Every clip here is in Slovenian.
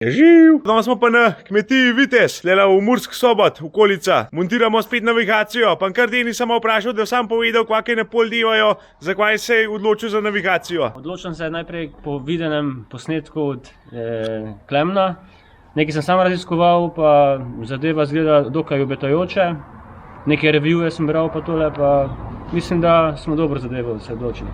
Živ! Danes smo pa na kmetiji Vitez, lela v Murski Sobot, okolica. Montiramo spet navigacijo, pa kar Deni sem vprašal, da sam povedal, kakaj na pol devajo, zakaj se je odločil za navigacijo. Odločil se najprej po videnem posnetku od Klemna. Nekaj sem sam raziskoval, pa zadeva zgleda dokaj obetajoče. Nekaj revije sem bral pa tole, pa mislim, da smo dobro zadevo se odločili.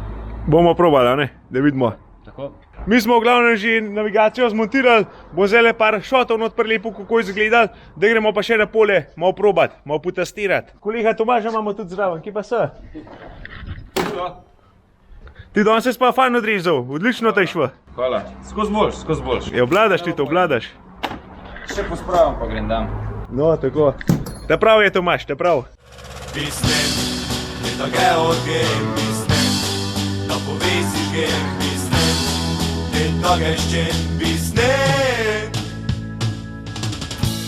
Bomo probali, ne? Da vidimo. Tako. Mi smo v glavnem že navigacijo zmontirali, bo zdaj le par šotov not prelepo, kako izgledali, da gremo pa še na pole, malo probati, malo potestirati. Kolega Tomaža imamo tudi zraven, kje pa se? Ti danes si pa fajn odrezal, odlično te šlo. Hvala, skozi boljš. Je, obladaš ti to, obladaš. Še pospravim pa grem dam. No, tako. Ta prav je Tomaž, ta prav. Pisnem, je da georgiem pisnem, da povesiš gem pisnem, je da geščen pisnem.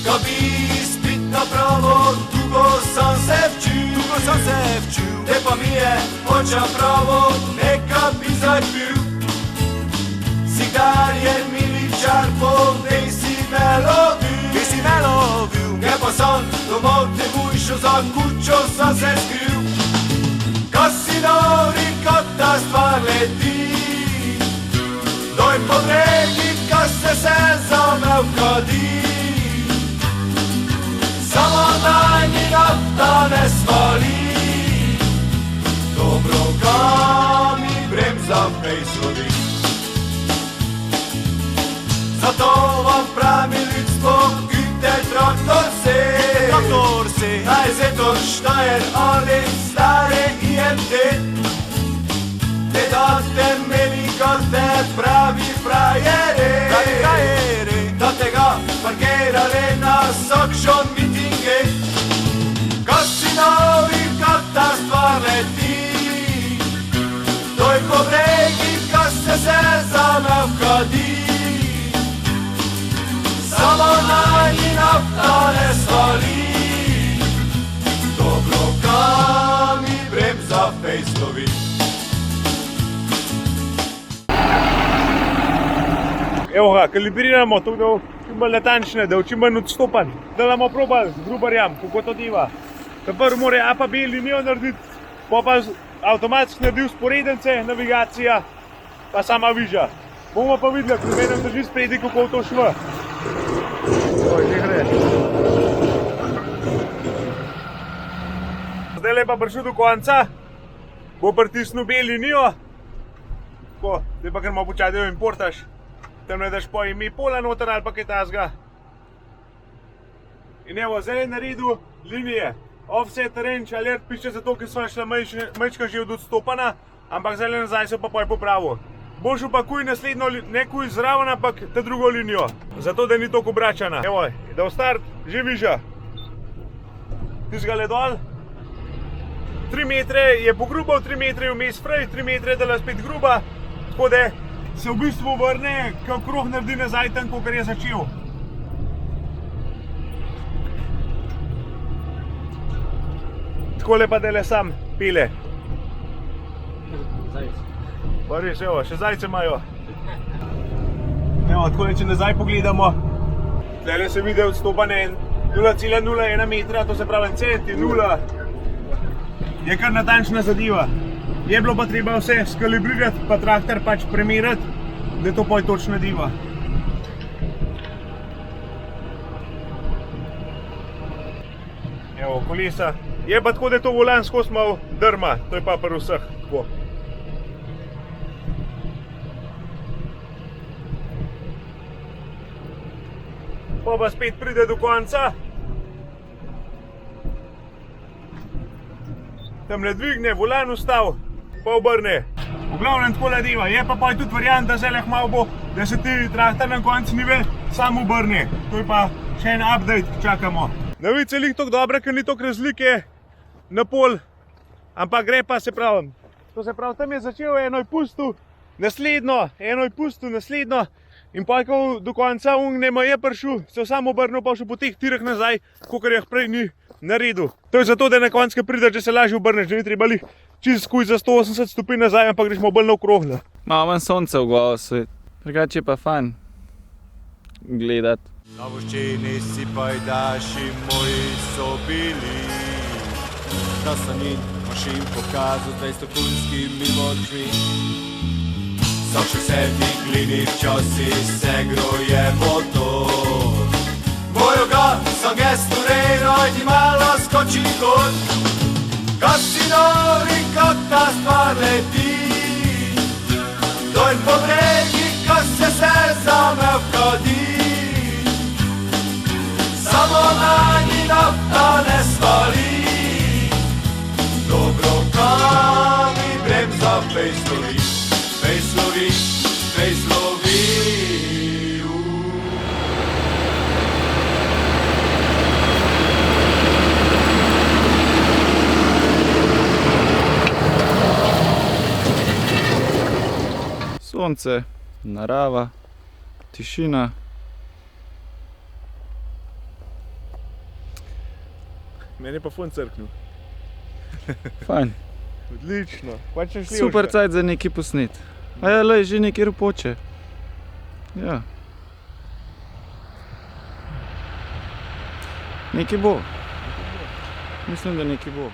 Ka bi spit napravo, dugo sam se včil, te pa mi je oča pravo, neka bi zapil. Cigar je miličar, povej si me lovil, ne pa sam domov te vujšel, za kučo sam se skril. Ka si nori, kad ta stvar leti, doj po bregi, ka se zame vkadi. Samo naj mi nafta ne svali, dobro ka mi bremza fejslovi. Zato vam pravi ljudstvo, güte traktor se, naj zetor Steyr ali stare IMT. Ne date meni karte pravi frajere, da tega parkirale na Sakšon mitinge. Kasinovi, kad ta stvar leti, doj po bregi, kad se zame vkadi. Samo naj mi nafta ne svali, dobro ka mi bremza fejslovi. Evo ga, kalibriramo to, da je čim bolj natančne, da je čim bolj odstopan. Da bomo probali z grubarjem, kako to deva. Prvo mora A pa B linijo narediti, pa avtomatsko naredil sporedence, navigacija, pa sama viža. Bomo pa videli, ko menem drži spredi, kako to šlo. Že gre. Zdaj le pa prišel do konca, bo pritisnil B linijo. Tako, zdaj pa kar malo počati in portaš. Tam ne daš po ime pola noter ali pa kaj tasga. In evo, zdaj je naredil linije. Offset, range, alert piše zato, ker so šla majčka že od odstopana, ampak zdaj nazaj se pa popravil. Bo šel pa kuj naslednjo, ne kuj zraven, ampak ta drugo linijo. Zato, da ni toliko obračana. Evo, da v start že viža. Tisti ga le dol. 3 metre je pogrubal, 3 metre je vmes frej, 3 metre je dala spet gruba. Tako da se v bistvu vrne, ko krog naredi nazaj tam, kakor je začel. Takole pa dele sam pile. Pa res, evo, še zajce imajo. Evo, takole, če nazaj pogledamo. Tule se vidi odstopanje 0,01 metra, to se pravi centi, 0. Je kar natančna zadeva. Je bilo pa treba vse skalibrirati, pa traktor pač premerati, da to pa je točno diva. Evo, kolesa. Je pa tako, da je to volan skozi malo drma, to je pa pri vseh tako. Pa spet pride do konca. Tamle dvigne, volan ustav, pa obrne. V glavnem tako ladeva, je pa tudi variant, da se leh malo bo, da se ti traktor na koncu nive sam obrne. To je pa še en update, ki čakamo. Navice je toliko dobra, ker ni toliko razlike na pol, ampak gre pa, se pravim. To se pravi, tam je začel, eno je pustil, naslednjo, eno je pustil, naslednjo. In pa, ko do konca ungnemo je prišel, se sam obrnil, pa šel po teh tirah nazaj, kakor jih prej ni naredil. To je zato, da na koncu pride, če se lažje obrneš, da ni treba lih čist skuj za 180 stopinj nazaj, ampak greš malo bolj naokrog. Malo manj sonca v glavo svet, drugače je pa fajn. gledati. Na voščeni si pajdaši moji so bili. Da so njim mašin pokazal z 200 konjskimi močmi. So še vse ti glini včasih se groje motor. Bojo ga so gestu rejno in malo skoči kot. Kad si nori, kad ta stvar leti. Dojn po bregi, kad se zame vkadi. Samo na njih nafta ne svali. Dobro kami bremza fejslovi, fejslovi, fejslovi. Sonce, narava, tišina. Meni je pa fun crknil. Fajn. Odlično. Pa če šli Super cajt za neki posnet. A ja, lej, že nekaj ropoče. Ja. Nekaj bo. Mislim, da nekaj bo.